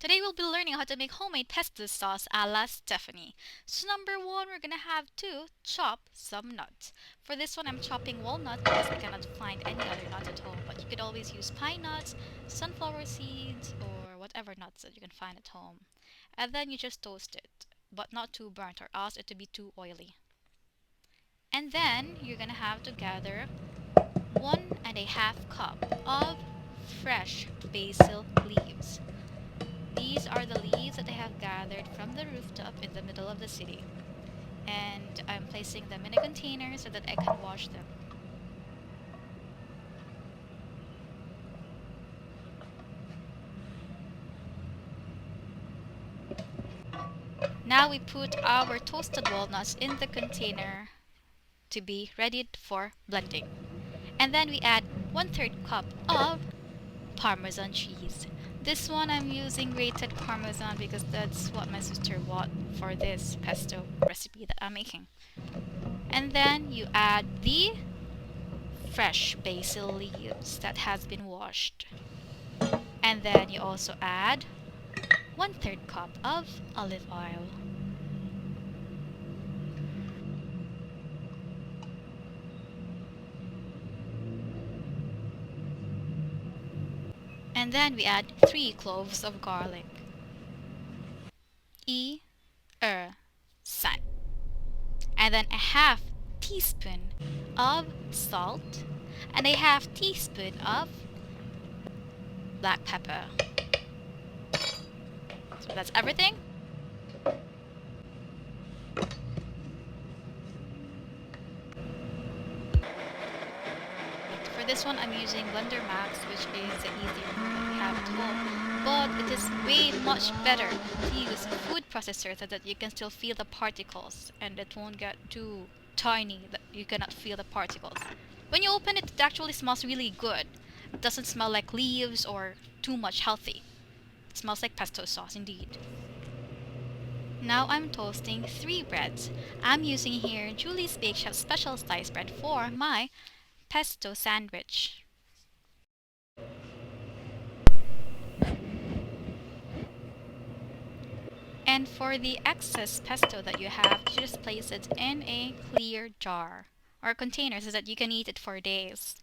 Today we'll be learning how to make homemade pesto sauce a la Stephanie. So number one, we're gonna have to chop some nuts. For this one, I'm chopping walnut because I cannot find any other nuts at home. But you could always use pine nuts, sunflower seeds, or whatever nuts that you can find at home. And then you just toast it, but not too burnt or else it will be too oily. And then you're gonna have to gather 1.5 cup of fresh basil leaves. These are the leaves that I have gathered from the rooftop in the middle of the city. And I'm placing them in a container so that I can wash them. Now we put our toasted walnuts in the container to be ready for blending. And then we add 1/3 cup of parmesan cheese. This one I'm using grated parmesan because that's what my sister bought for this pesto recipe that I'm making. And then you add the fresh basil leaves that has been washed. And then you also add 1/3 cup of olive oil. And then we add 3 cloves of garlic. San. And then a half teaspoon of salt and a half teaspoon of black pepper. So that's everything. For this one, I'm using Blender Max, which is the easier one that we have at home. But it is way much better to use a food processor so that you can still feel the particles and it won't get too tiny that you cannot feel the particles. When you open it, it actually smells really good. It doesn't smell like leaves or too much healthy. It smells like pesto sauce indeed. Now I'm toasting 3 breads. I'm using here Julie's Bake Shop special sliced bread for my pesto sandwich. And for the excess pesto that you have, you just place it in a clear jar or container so that you can eat it for days.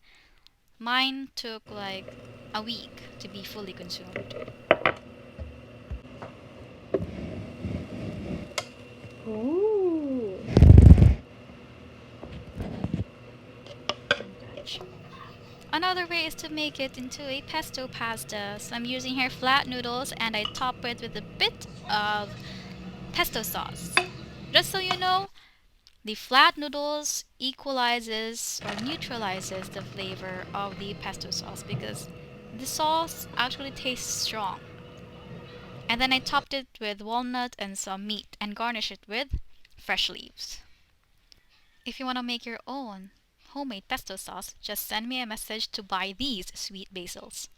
Mine took like a week to be fully consumed. Ooh. Another way is to make it into a pesto pasta. So I'm using here flat noodles and I top it with a bit of pesto sauce. Just so you know, the flat noodles equalizes or neutralizes the flavor of the pesto sauce because the sauce actually tastes strong. And then I topped it with walnut and some meat and garnish it with fresh leaves. If you want to make your own homemade pesto sauce, just send me a message to buy these sweet basils.